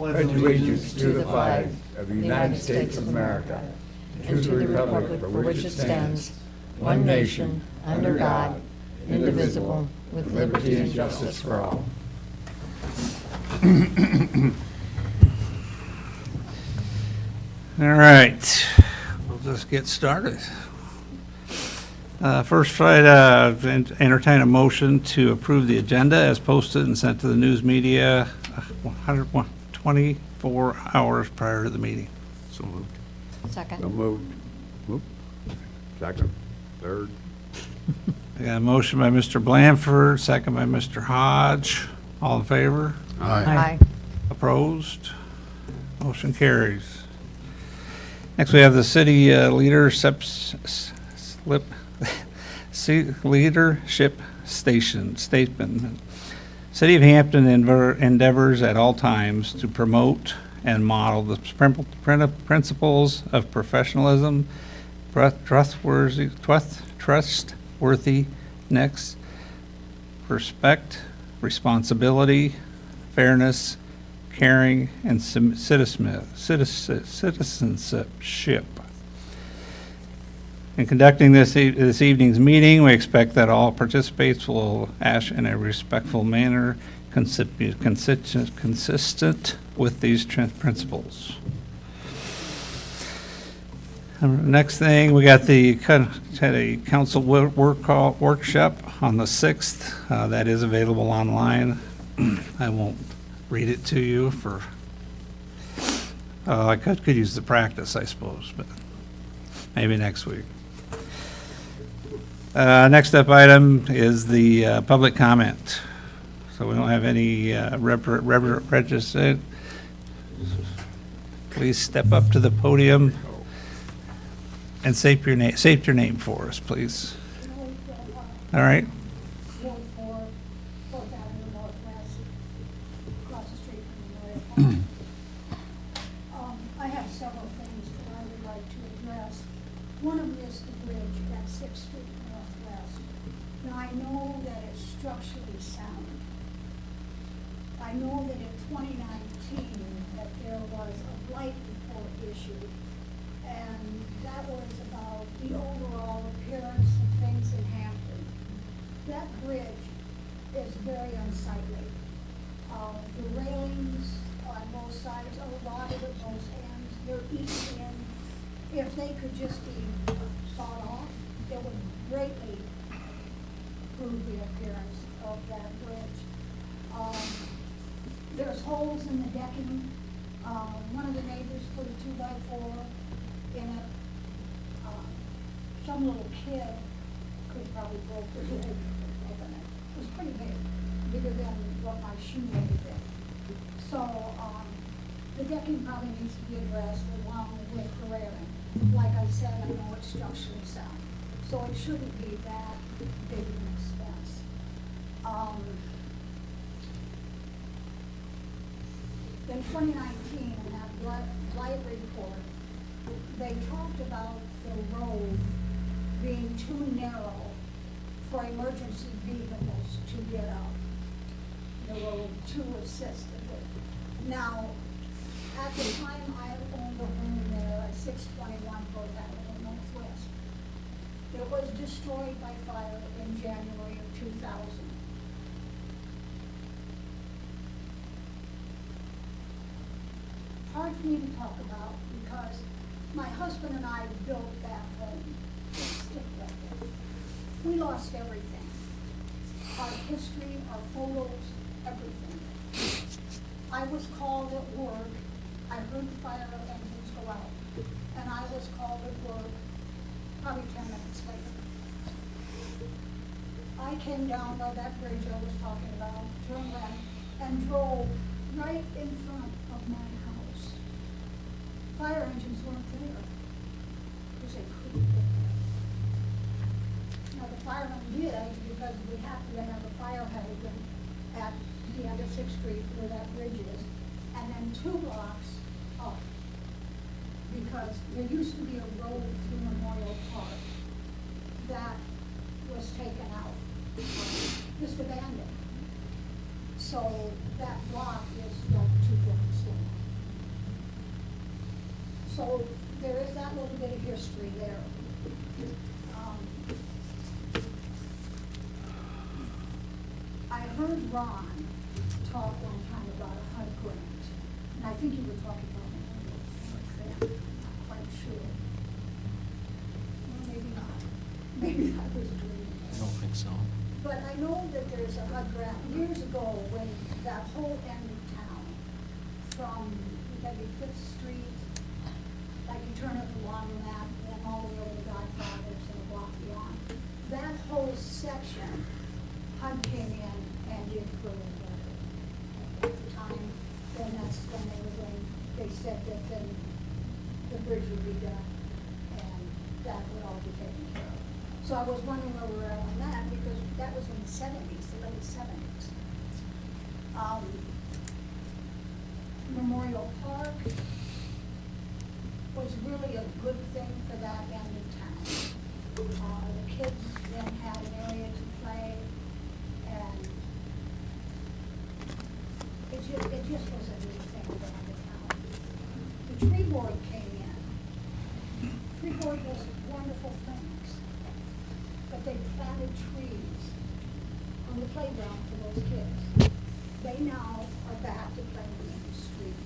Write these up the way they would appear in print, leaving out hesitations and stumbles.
pledge allegiance to the flag of the United States of America and to the republic for which it stands, one nation, under God, indivisible, with liberty and justice for all. All right, we'll just get started. First, try to entertain a motion to approve the agenda as posted and sent to the news media 124 hours prior to the meeting. So moved. Second. So moved. Whoop. Second. Third. I got a motion by Mr. Blanford, second by Mr. Hodge. All in favor? Aye. Opposed? Motion carries. Next, we have the city leadership statement. City of Hampton endeavors at all times to promote and model the principles of professionalism, trustworthiness, respect, responsibility, fairness, caring, and citizenship. In conducting this evening's meeting, we expect that all participants will act in a respectful manner consistent with these principles. Next thing, we got had a council workshop on the 6th. That is available online. I won't read it to you for, I could use the practice, I suppose, but maybe next week. Next up item is the public comment. So we don't have any registered. Please step up to the podium and state your name for us, please. All right. I have several things that I would like to address. One of them is the bridge at 6th Street Northwest. Now, I know that it's structurally sound. I know that in 2019, that there was a blight report issued, and that was about the overall appearance of things in Hampton. That bridge is very unsightly. The railings on both sides are rotted at both ends. They're eaten in. If they could just be sawed off, it would greatly improve the appearance of that bridge. There's holes in the decking. One of the neighbors put a 2x4 in it. Some little kid could probably break their leg open it. It was pretty big, bigger than what my shoe would have been. So, the decking probably needs to be addressed along with the railing. Like I said, I know it's structurally sound, so it shouldn't be that big an expense. In 2019, in that blight report, they talked about the road being too narrow for emergency vehicles to get up the road to assist it. Now, at the time I owned a home there at 621 4th Avenue Northwest, it was destroyed by fire in January of 2000. Hard for me to talk about because my husband and I built that home. We lost everything. Our history, our photos, everything. I was called at work. I heard the fire engines go out, and I was called at work probably 10 minutes later. I came down by that bridge I was talking about, turned left, and drove right in front of my house. Fire engines weren't there, because they couldn't get there. Now, the firemen did, because we have to have a fire hydrant at the end of 6th Street where that bridge is, and then 2 blocks up. Because there used to be a road through Memorial Park that was taken out, just abandoned. So that block is like 2 blocks long. So there is that little bit of history there. I heard Ron talk one time about a HUD grant, and I think you were talking about it. I'm not quite sure. Well, maybe not. Maybe I was dreaming. I don't think so. But I know that there's a HUD grant years ago when that whole end of town, from maybe Fifth Street, like you turn up the laundromat, and then all the way over to Godfather's and a block beyond, that whole section, HUD came in and did really better. At the time, then that's when they said that then the bridge would be done, and that would all be taken care of. So I was wondering where we're at on that, because that was in the seventies, the late seventies. Memorial Park was really a good thing for that end of town. The kids then had an area to play, and it just was a good thing for that end of town. The tree board came in. Tree board was wonderful things, but they planted trees on the playground for those kids. They now are back to playing in the street.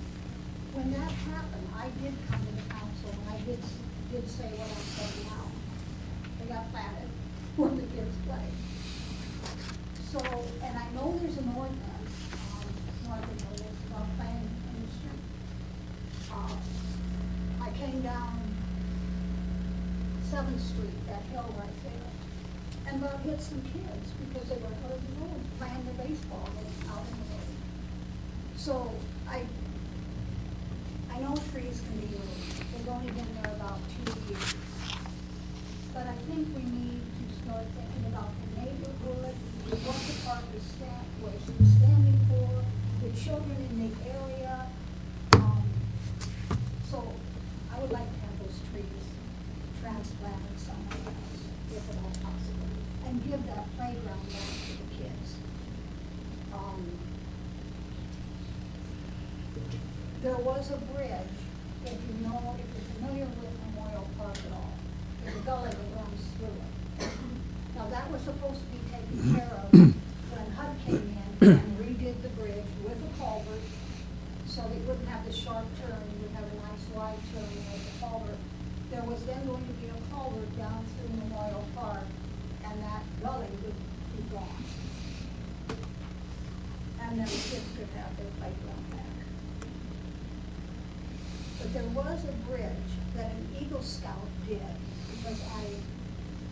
When that happened, I did come to the council, and I did say what I'm saying now. They got planted where the kids play. So, and I know there's an ordinance, Marvin knows, about playing in the street. I came down 7th Street, that hill right there, and about hit some kids because they were out of the road playing their baseball out in the road. So I know trees can be removed. They've only been there about 2 years. But I think we need to start thinking about the neighborhood, what the park is standing for, the children in the area. So I would like to have those trees transplanted somewhere else, if at all possible, and give that playground back to the kids. There was a bridge, if you're familiar with Memorial Park at all, there's a gully that runs through it. Now, that was supposed to be taken care of when HUD came in and redid the bridge with a culvert, so they wouldn't have the sharp turn, you would have a nice wide turn with the culvert. There was then going to be a culvert down through Memorial Park, and that gully would be gone. And then the kids could have their playground back. But there was a bridge that an Eagle Scout did, because I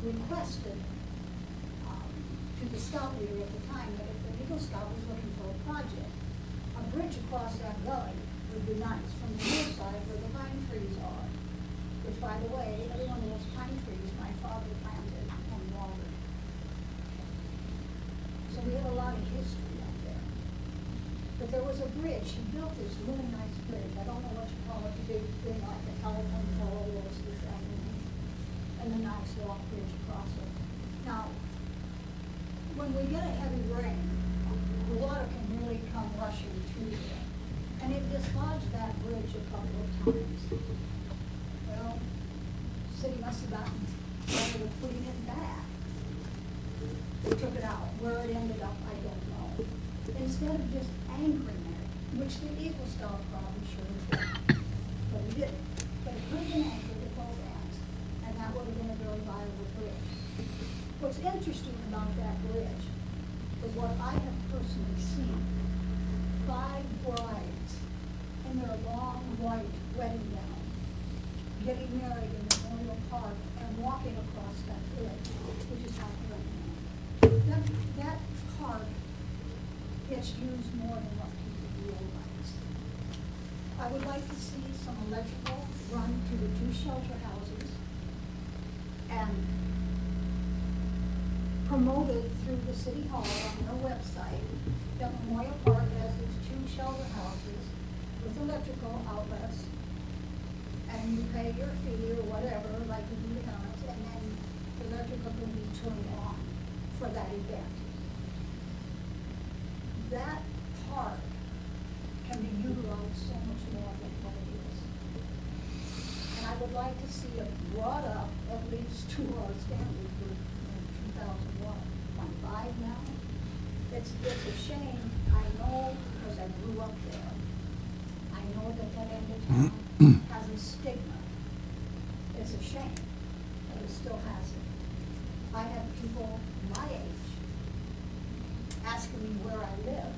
requested to the scout leader at the time that if the Eagle Scout was looking for a project, a bridge across that gully would be nice from the hillside where the pine trees are. Which, by the way, every one of those pine trees my father planted and watered. So we have a lot of history out there. But there was a bridge, he built this really nice bridge, I don't know what you call it, the big thing like the telephone pole was this afternoon, and the nice walk bridge across it. Now, when we get a heavy rain, the water can really come rushing through there. And it dislodged that bridge a couple of times. Well, city must have gotten tired of putting it back. They took it out. Where it ended up, I don't know. Instead of just anchoring it, which the Eagle Scout probably should have done, but we didn't. But it could have been anchored at both ends, and that would have been a very viable bridge. What's interesting about that bridge is what I have personally seen. 5 brides in their long white wedding gown, getting married in Memorial Park and walking across that bridge, which is happening right now. That park gets used more than what people realize. I would like to see some electrical run to the 2 shelter houses and promoted through the city hall on their website that Memorial Park has its 2 shelter houses with electrical outlets, and you pay your fee or whatever, like you do the house, and then the electrical can be turned on for that event. That park can be utilized so much more than what it is. would like to see it brought up at least to our standard for 2005 now. It's a shame, I know, because I grew up there. I know that that end of town has a stigma. It's a shame, but it still has it. I have people my age asking me where I live,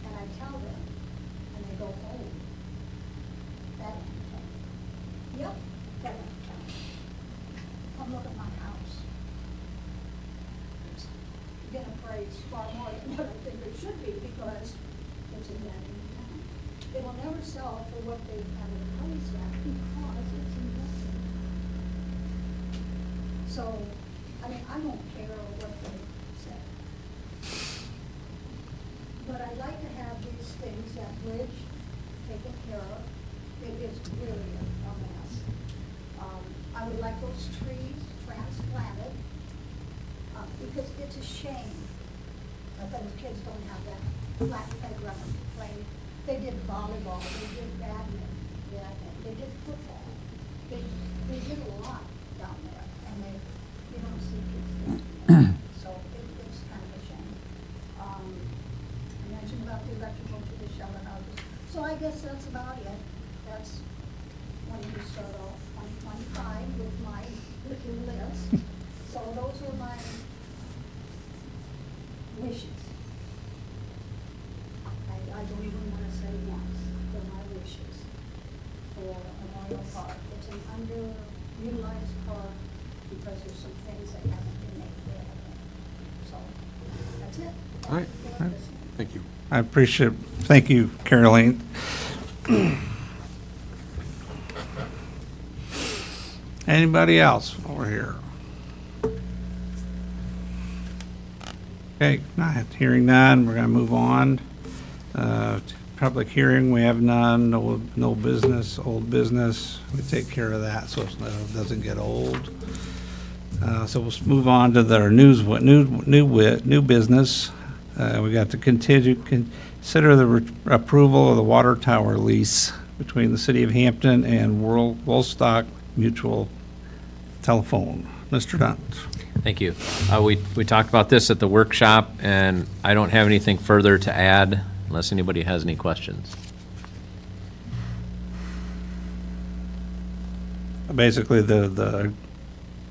and I tell them, and they go, oh, that end of town. Yep, that end of town. Come look at my house. It's getting appraised far more than what I think it should be, because it's in that end of town. It will never sell for what they have it appraised at, because it's in that end. So, I mean, I don't care what they say. But I'd like to have these things, that bridge, taken care of. It is really a mess. I would like those trees transplanted, because it's a shame that those kids don't have that flat playground to play. They did volleyball, they did badminton, they did football. They did a lot down there, and you don't see kids doing that. So it's kind of a shame. I mentioned about the electrical to the shelter houses. So I guess that's about it. That's when you start off 2025 with your list. So those are my wishes. I don't even want to say wants, they're my wishes for Memorial Park. It's an underutilized park because there's some things that haven't been made available. So that's it. All right. Thank you for listening. Thank you. I appreciate, thank you, Caroline. Anybody else over here? Okay, not hearing none, we're gonna move on. Public hearing, we have none, no business, old business, we take care of that so it doesn't get old. So we'll move on to the new business. We got to consider the approval of the water tower lease between the City of Hampton and Woolstock Mutual Telephone. Mr. Dunt. Thank you. We talked about this at the workshop, and I don't have anything further to add unless anybody has any questions. Basically, the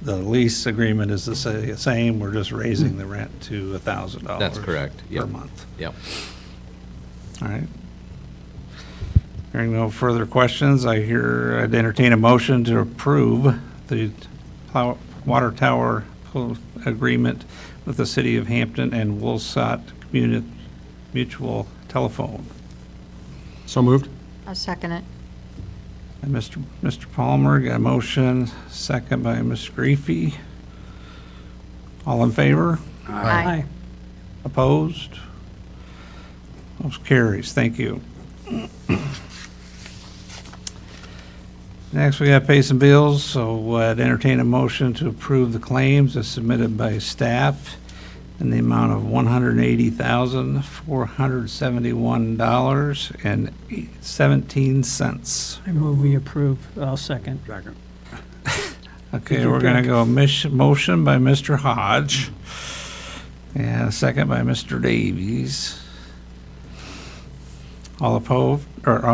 lease agreement is the same, we're just raising the rent to $1,000. That's correct. Per Yep. month. Yep. All right. Hearing no further questions, I'd entertain a motion to approve the water tower agreement with the City of Hampton and Woolstock Mutual Telephone. So moved? I'll second it. And Mr. Palmer, got a motion, second by Ms. Griefy. All in favor? Aye. Opposed? Motion carries. Thank you. Next, we got to pay some bills, so I'd entertain a motion to approve the claims as submitted by staff in the amount of $180,471.17. I move we approve. I'll second. Second. Okay, we're going to go motion by Mr. Hodge and a second by Mr. Davies. All opposed, or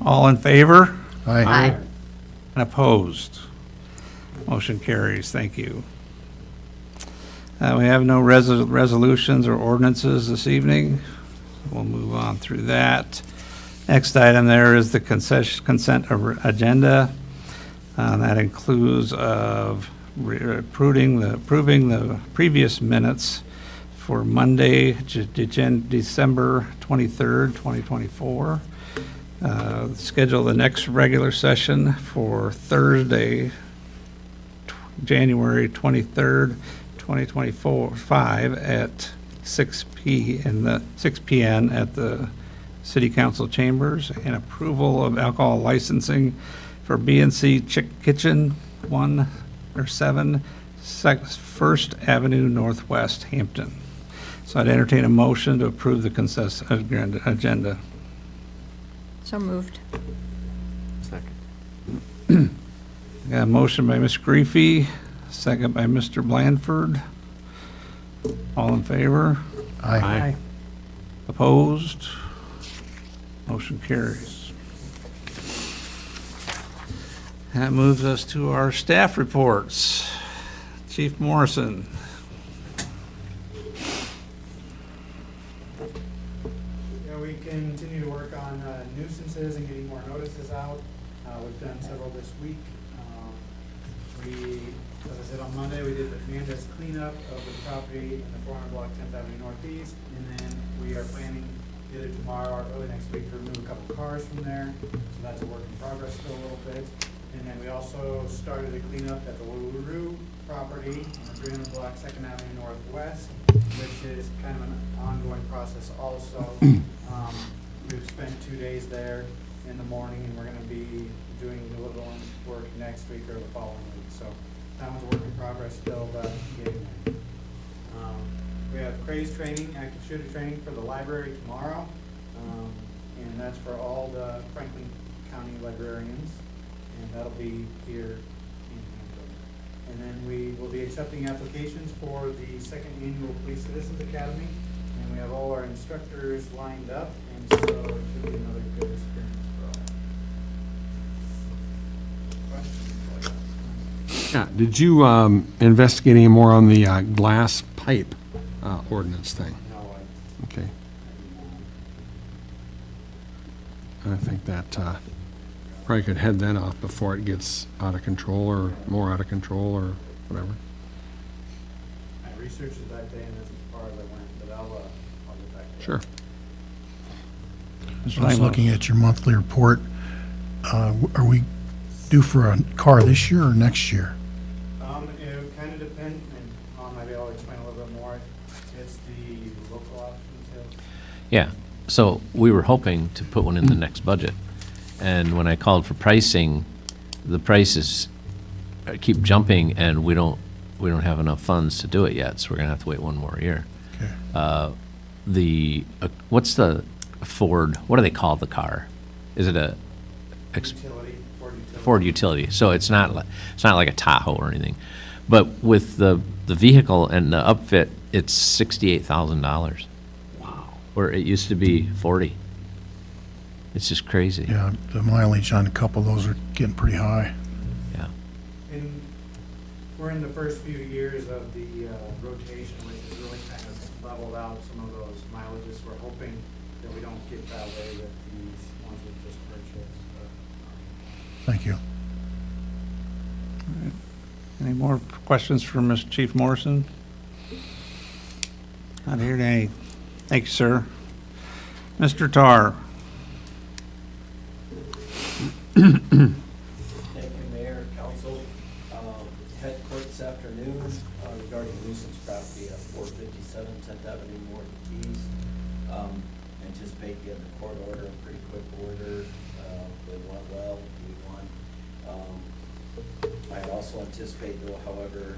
all in favor Aye. and opposed? Motion carries. Thank you. We have no resolutions or ordinances this evening. We'll move on through that. Next item there is the consent agenda. That includes approving the previous minutes for Monday, December 23rd, 2024. Schedule the next regular session for Thursday, January 23rd, 2025 at 6 p.m. at the City Council Chambers, and approval of alcohol licensing for B&C Kitchen 107 First Avenue Northwest, Hampton. So I'd entertain a motion to approve the consent agenda. So moved. Got a motion by Ms. Griefy, second by Mr. Blandford. All in favor? Aye. Opposed? Motion carries. That moves us to our staff reports. Chief Morrison. Yeah, we continue to work on nuisances and getting more notices out. We've done several this week. As I said, on Monday, we did the Hernandez cleanup of the property in the 400 block 10th Avenue Northeast. And then we are planning either tomorrow or early next week to remove a couple cars from there. So that's a work in progress still a little bit. And then we also started a cleanup at the LaRue property on the 300 block 2nd Avenue Northwest, which is kind of an ongoing process also. We've spent 2 days there in the morning, and we're going to be doing a little work next week or the following week. So that one's a work in progress still, but getting there. We have craze training, active shooter training for the library tomorrow, and that's for all the Franklin County librarians, and that'll be here in Hampton. And then we will be accepting applications for the second annual Police Citizens Academy, and we have all our instructors lined up, and so it should be another good experience for all. Questions? Yeah, did you investigate any more on the glass pipe ordinance thing? No, Okay. I think that probably could head that off before it gets out of control or more out of control or whatever. I researched it that day, and that's as far as I went, but I'll get back to you. Sure. Mr. I was Langlois. looking at your monthly report. Are we due for a car this year or next year? It kind of depends, and maybe I'll explain a little bit more. It's the local option sales. Yeah, so we were hoping to put one in the next budget. And when I called for pricing, the prices keep jumping, and we don't have enough funds to do it yet, so we're gonna have to wait one more year. Okay. What's the Ford, what do they call the car? Is it a Utility, Ford utility. Ford utility? So it's not like a Tahoe or anything. But with the vehicle and the upfit, it's $68,000. Wow. Where it used to be 40. It's just crazy. Yeah, the mileage on a couple of those are getting pretty high. Yeah. And we're in the first few years of the rotation, which has really kind of leveled out some of those mileages. We're hoping that we don't get that way with these ones we just purchased. Thank you. Any more questions for Mr. Chief Morrison? Not hearing any. Thank you, sir. Mr. Tar. Thank you, Mayor, Council. Had court this afternoon regarding nuisance property at 457 10th Avenue Northeast. Anticipate getting the court order in pretty quick order. It went well, we won. I also anticipate though, however,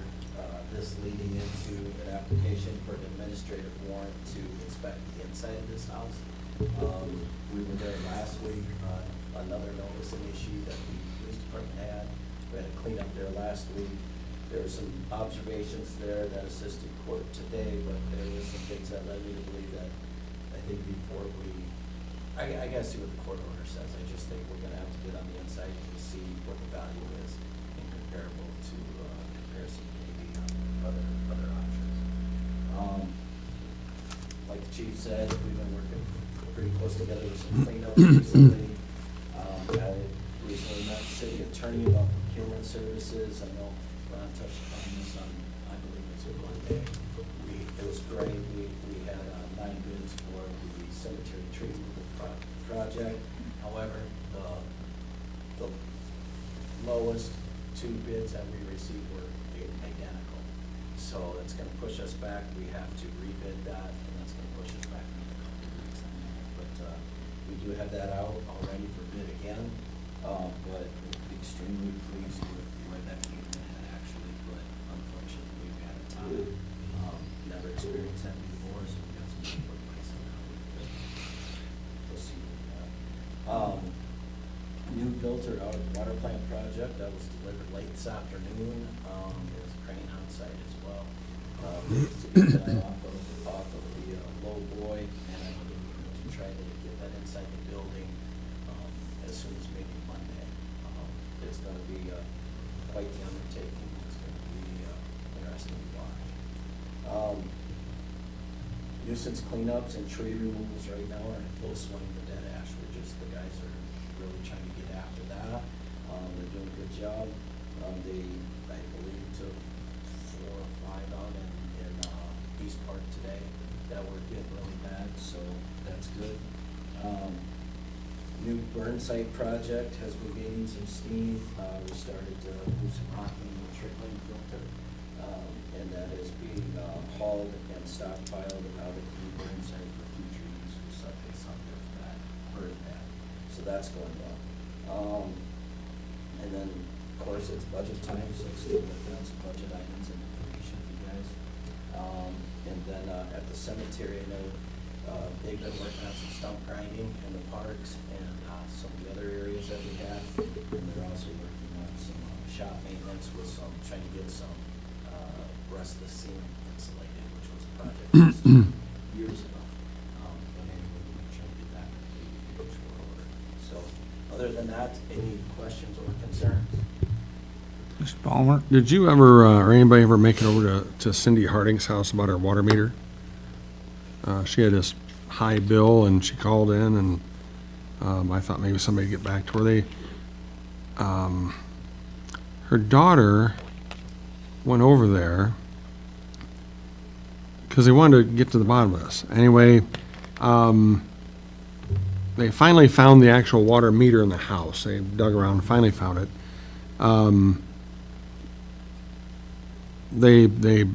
this leading into an application for an administrative warrant to inspect the inside of this house. We were there last week on another notice and issue that the police department had. We had a cleanup there last week. There were some observations there that assisted court today, but there was some things that led me to believe that I think before I gotta see what the court order says. I just think we're gonna have to get on the inside to see what the value is in comparison maybe other options. Like the chief said, we've been working pretty close together with some cleanup recently. I recently met the city attorney about procurement services. I know Ron touched upon this on, I believe it was Monday. It was great. We had 9 bids for the cemetery tree removal project. However, the lowest 2 bids that we received were identical. So it's going to push us back. We have to rebid that, and that's going to push us back another couple of weeks on that. But we do have that out already for bid again. But extremely pleased with where that came in actually. But unfortunately, we've had a time. Never experienced that before, so we got some good advice on how we proceed with that. New built filter out of the water plant project. That was delivered late this afternoon. There's a crane on site as well. To get that off of the low boy, and I'm looking to try to get that inside the building as soon as maybe Monday. It's gonna be quite the undertaking. It's gonna be interesting to watch. Nuisance cleanups and tree removals right now are in full swing. The dead ash, the guys are really trying to get after that. They're doing a good job. They, I believe, took 4 or 5 out in East Park today that were getting really bad, so that's good. New burn site project has been gaining some steam. We started to move some rock in the trickling filter, and that is being hauled and stockpiled out of the burn site for future use for something for that burn pad. So that's going well. And then, of course, it's budget time, so still working on some budget items and information for you guys. And then at the cemetery, I know they've been working on some stump grinding in the parks and some of the other areas that we have. And they're also working on some shop maintenance with some, trying to get some rest of the ceiling insulated, which was a project that was years ago. But anyway, we're trying to get that in short order. So, other than that, any questions or concerns? Mr. Palmer? Did you ever, or anybody ever make it over to Cindy Harding's house about her water meter? She had this high bill and she called in and I thought maybe somebody would get back to her. Her daughter went over there because they wanted to get to the bottom of this. Anyway, they finally found the actual water meter in the house. They dug around and finally found it. They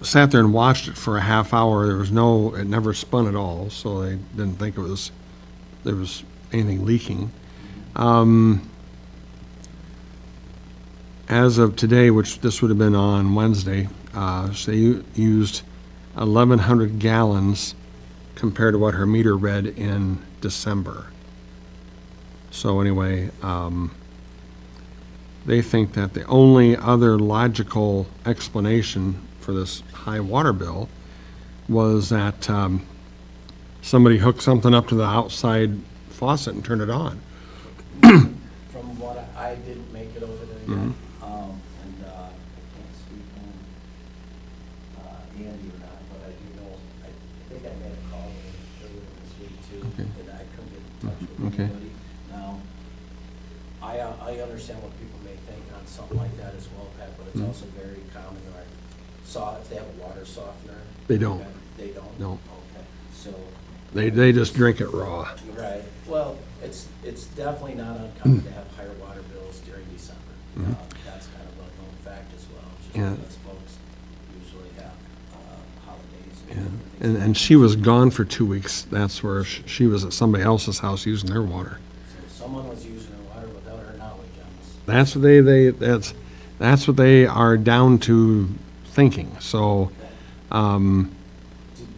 sat there and watched it for a half hour. There was it never spun at all, so they didn't think there was anything leaking. As of today, which this would have been on Wednesday, they used 1,100 gallons compared to what her meter read in December. So anyway, they think that the only other logical explanation for this high water bill was that somebody hooked something up to the outside faucet and turned it on. From what I didn't make it over there yet, and I can't speak on Andy or not, but I do know, I think I made a call earlier this week too, Okay. and I couldn't get in touch with Okay. anybody. Now, I understand what people may think on something like that as well, Pat, but it's also very common, or if they have a water softener. They don't. okay, They don't? No. Okay, so. They just drink it raw. Right, well, it's definitely not uncommon to have higher water bills during December. That's kind of a known fact as well, just Yeah. because folks usually have holidays and Yeah. different things. And she was gone for 2 weeks. That's where she was at somebody else's house using their water. So someone was using her water without her knowledge on this. That's what they are down to thinking. So, Do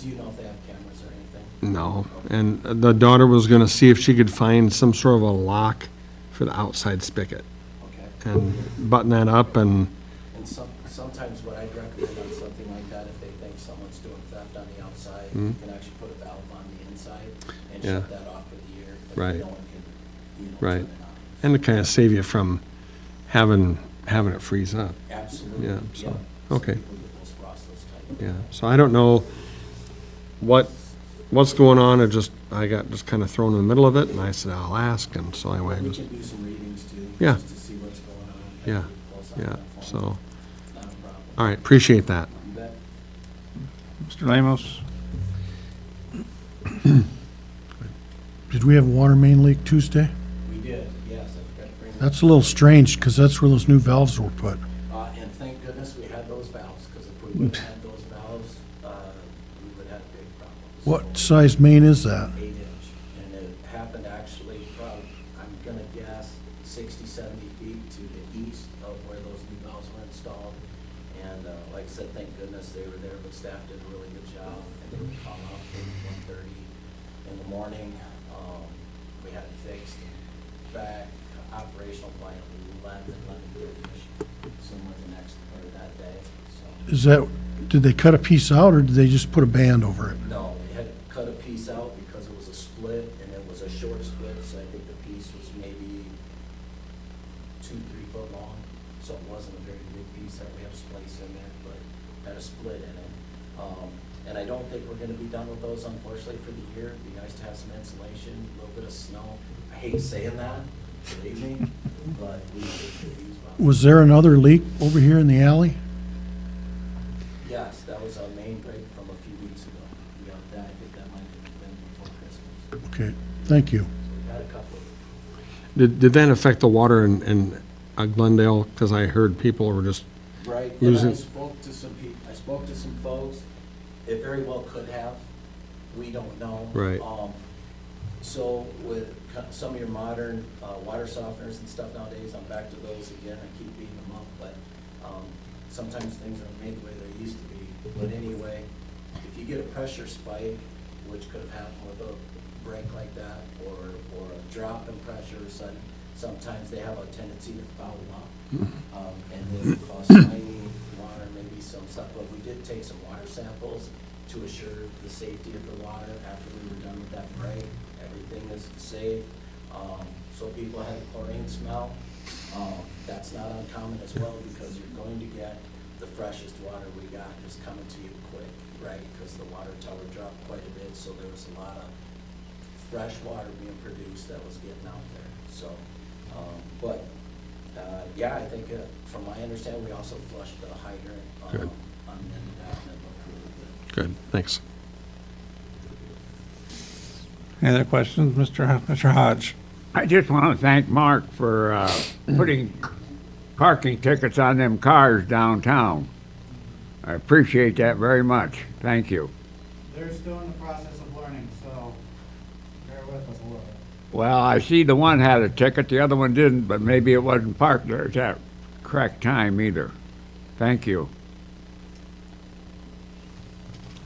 you know if they have cameras or anything? no. And the daughter was going to see if she could find some sort of a lock for the outside spigot Okay. and button that up and, And sometimes what I'd recommend on something like that, if they think someone's doing theft on the outside, Mhm. you can actually put a valve on the inside and Yeah. shut that off for the year. But Right. no one can, Right. turn it on. and to kind of save you from having it freeze up. Absolutely. Yeah, so, Some okay. people get those frostless type. Yeah, so I don't know what's going on. I got just kind of thrown in the middle of it, and I said, I'll ask, and so anyway, We just, can do some readings too. Yeah. Just to see what's going on. Yeah, Close on yeah, that phone. so, Not a problem. all right, appreciate that. You bet. Mr. Lamos? Did we have a water main leak Tuesday? We did, yes. I forgot to bring that. That's a little strange, because that's where those new valves were put. And thank goodness we had those valves, because if we wouldn't have had those valves, we would have a big problem. What So, size main is that? 8-inch, and it happened actually probably, I'm gonna guess, 60, 70 feet to the east of where those new valves were installed. And like I said, thank goodness they were there, but staff did a really good job, and they would come out at 1:30 in the morning. We had it fixed. Back, operational by 11:30ish, somewhere the next, or that day, so. Is that, did they cut a piece out, or did they just put a band over it? No, they had cut a piece out because it was a split, and it was a short split, so I think the piece was maybe 2-3 foot long, so it wasn't a very big piece that we had a splice in there, but had a split in it. And I don't think we're gonna be done with those, unfortunately, for the year. It'd be nice to have some insulation, a little bit of snow. I hate saying that, believe me, but we could use one. Was there another leak over here in the alley? Yes, that was a main break from a few weeks ago. We got that, I think that might have been before Christmas. Okay, thank you. So we had a couple. Did that affect the water in Glendale? Because I heard people were just, Right, and Losing- I spoke to some people, I spoke to some folks, it very well could have, we don't know. Right. So with some of your modern water softeners and stuff nowadays, I'm back to those again, I keep beating them up, but sometimes things aren't made the way they used to be. But anyway, if you get a pressure spike, which could have happened with a break like that, or a drop in pressure or sudden, sometimes they have a tendency to foul up. And they cause slimy water, maybe some stuff, but we did take some water samples to assure the safety of the water after we were done with that break. Everything is safe. So people had the chlorine smell. That's not uncommon as well, because you're going to get the freshest water we got just coming to you quick, right? Because the water tower dropped quite a bit, so there was a lot of fresh water being produced that was getting out there. So, yeah, I think from my understanding, we also flushed the hydrant Good. on the end of that, and it looked really good. good, thanks. Any other questions, Mr. Hodge? I just want to thank Mark for putting parking tickets on them cars downtown. I appreciate that very much. Thank you. They're still in the process of learning, so bear with us a little. Well, I see the one had a ticket, the other one didn't, but maybe it wasn't parked there at that correct time either. Thank you.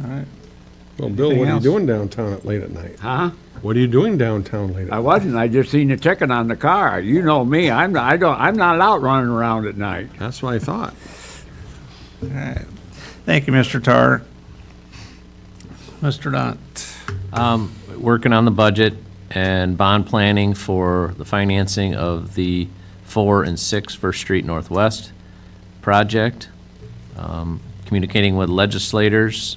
All right. Well, Bill, what Anything are you else? doing downtown at late at night? Huh? What are you doing downtown late at I night? wasn't. I just seen the ticket on the car. You know me. I'm not out running around at night. That's what I thought. All right. Thank you, Mr. Tar. Mr. Dunt. Working on the budget and bond planning for the financing of the 4 and 6 First Street Northwest project. Communicating with legislators,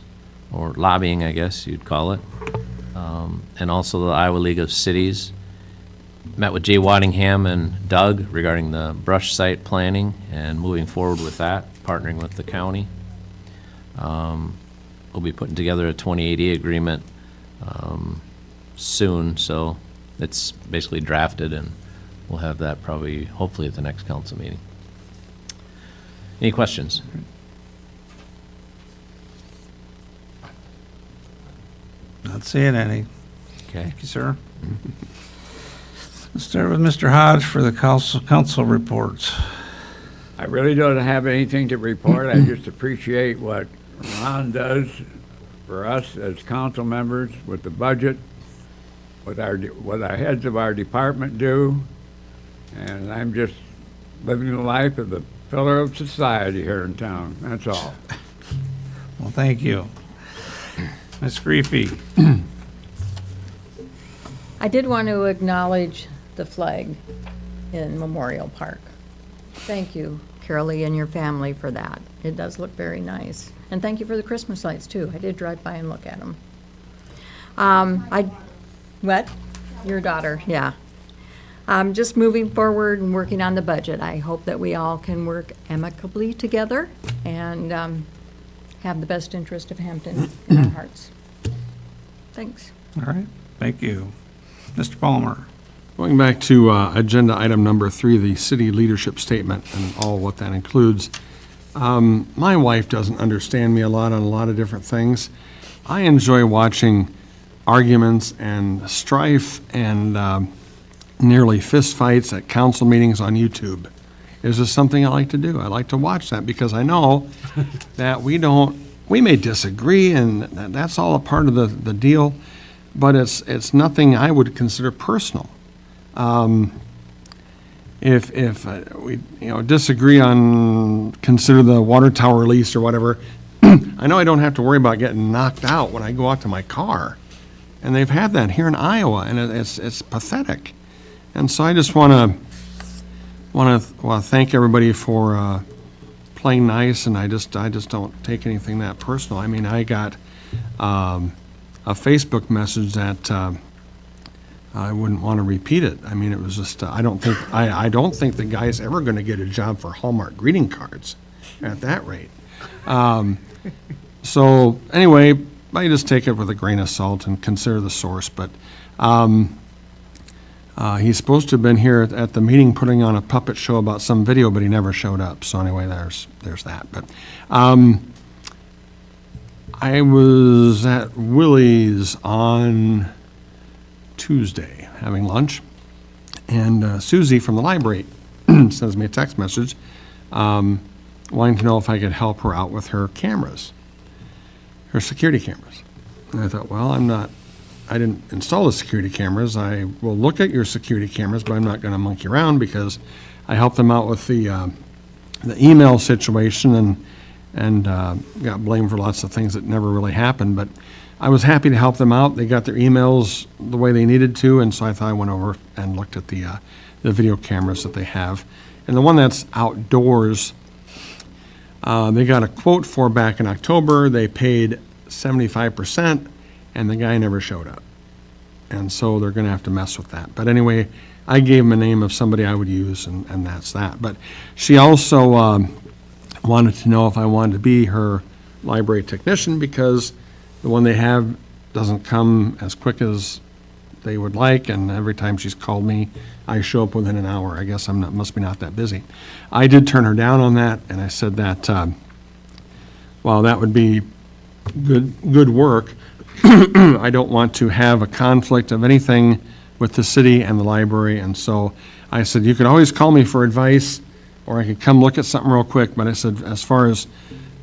or lobbying, I guess you'd call it, and also the Iowa League of Cities. Met with Jay Waddingham and Doug regarding the brush site planning and moving forward with that, partnering with the county. We'll be putting together a 2080 agreement soon, so it's basically drafted, and we'll have that probably, hopefully, at the next council meeting. Any questions? Not seeing any. Okay. Thank you, sir. Let's start with Mr. Hodge for the council reports. I really don't have anything to report. I just appreciate what Ron does for us as council members with the budget, what our heads of our department do, and I'm just living the life of the pillar of society here in town. That's all. Well, thank you. Ms. Griefy. I did want to acknowledge the flag in Memorial Park. Thank you, Carolee, and your family for that. It does look very nice. And thank you for the Christmas lights, too. I did drive by and look at them. What? Your daughter, yeah. Just moving forward and working on the budget. I hope that we all can work amicably together and have the best interest of Hampton in our hearts. Thanks. All right, thank you. Mr. Palmer. Going back to agenda item number 3, the city leadership statement and all what that includes. My wife doesn't understand me a lot on a lot of different things. I enjoy watching arguments and strife and nearly fistfights at council meetings on YouTube. Is this something I like to do? I like to watch that because I know that we may disagree, and that's all a part of the deal, but it's nothing I would consider personal. if we, disagree on, consider the water tower lease or whatever, I know I don't have to worry about getting knocked out when I go out to my car. And they've had that here in Iowa, and it's pathetic. And so I just want to thank everybody for playing nice, and I just don't take anything that personal. I mean, I got a Facebook message that I wouldn't want to repeat it. I mean, it was just I don't think the guy's ever going to get a job for Hallmark greeting cards at that rate. So anyway, I just take it with a grain of salt and consider the source. But he's supposed to have been here at the meeting putting on a puppet show about some video, but he never showed up. So anyway, there's that. But I was at Willie's on Tuesday having lunch, and Susie from the library sends me a text message wanting to know if I could help her out with her cameras, her security cameras. And I thought, well, I didn't install the security cameras. I will look at your security cameras, but I'm not going to monkey around because I helped them out with the email situation and got blamed for lots of things that never really happened. But I was happy to help them out. They got their emails the way they needed to, and so I thought I went over and looked at the video cameras that they have. And the one that's outdoors, they got a quote for back in October. They paid 75%, and the guy never showed up. And so they're going to have to mess with that. But anyway, I gave him a name of somebody I would use, and that's that. But she also wanted to know if I wanted to be her library technician because the one they have doesn't come as quick as they would like, and every time she's called me, I show up within an hour. I guess must be not that busy. I did turn her down on that, and I said that while that would be good work, I don't want to have a conflict of anything with the city and the library, and so I said, you could always call me for advice, or I could come look at something real quick, but I said, as far as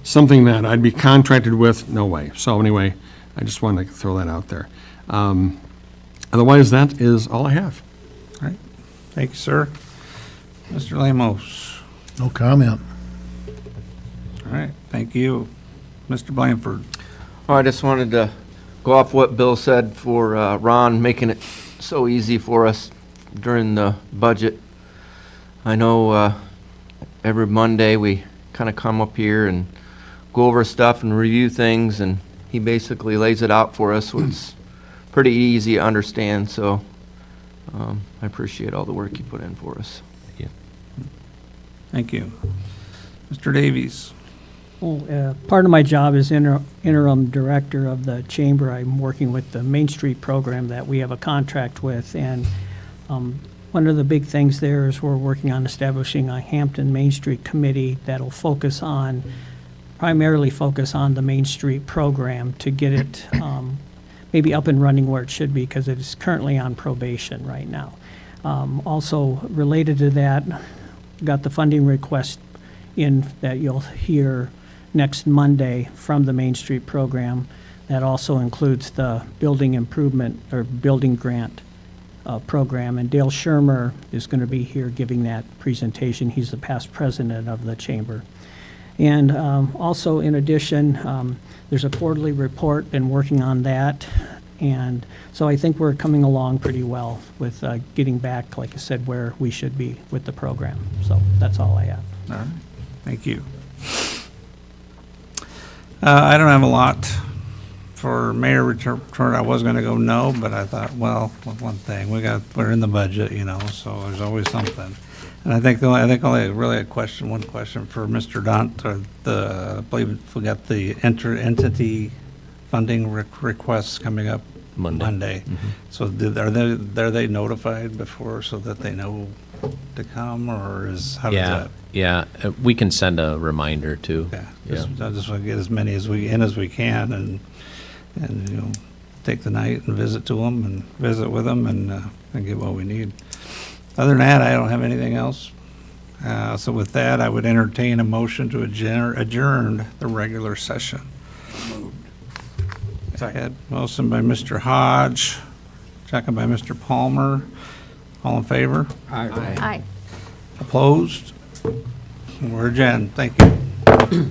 something that I'd be contracted with, no way. So anyway, I just wanted to throw that out there. Otherwise, that is all I have. All right. Thank you, sir. Mr. Lamos. No comment. All right. Thank you. Mr. Blanford. Well, I just wanted to go off what Bill said for Ron making it so easy for us during the budget. I know every Monday we kind of come up here and go over stuff and review things, and he basically lays it out for us, so it's pretty easy to understand. So I appreciate all the work you put in for us. Thank you. Mr. Davies. Well, part of my job is interim director of the chamber. I'm working with the Main Street program that we have a contract with, and one of the big things there is we're working on establishing a Hampton Main Street committee that'll primarily focus on the Main Street program to get it maybe up and running where it should be, because it is currently on probation right now. Also related to that, got the funding request in that you'll hear next Monday from the Main Street program. That also includes the building improvement or building grant program, and Dale Shermer is going to be here giving that presentation. He's the past president of the chamber. And also, in addition, there's a quarterly report, been working on that. And so I think we're coming along pretty well with getting back, like I said, where we should be with the program. So that's all I have. All right. Thank you. I don't have a lot for mayor return. I was going to go no, but I thought, well, one thing, we're in the budget, so there's always something. And I think only really one question for Mr. Dunt, or I believe we got the entity funding requests coming up Monday. Mm-hmm. So are they notified before so that they know to come, or how does that? Yeah, we can send a reminder too. Yeah, I just want to get as many as we can, and take the night and visit with them and get what we need. Other than that, I don't have anything else. So with that, I would entertain a motion to adjourn the regular session. Second. Motion by Mr. Hodge, second by Mr. Palmer. All in favor? Aye. Aye. Opposed? We're adjourned. Thank you.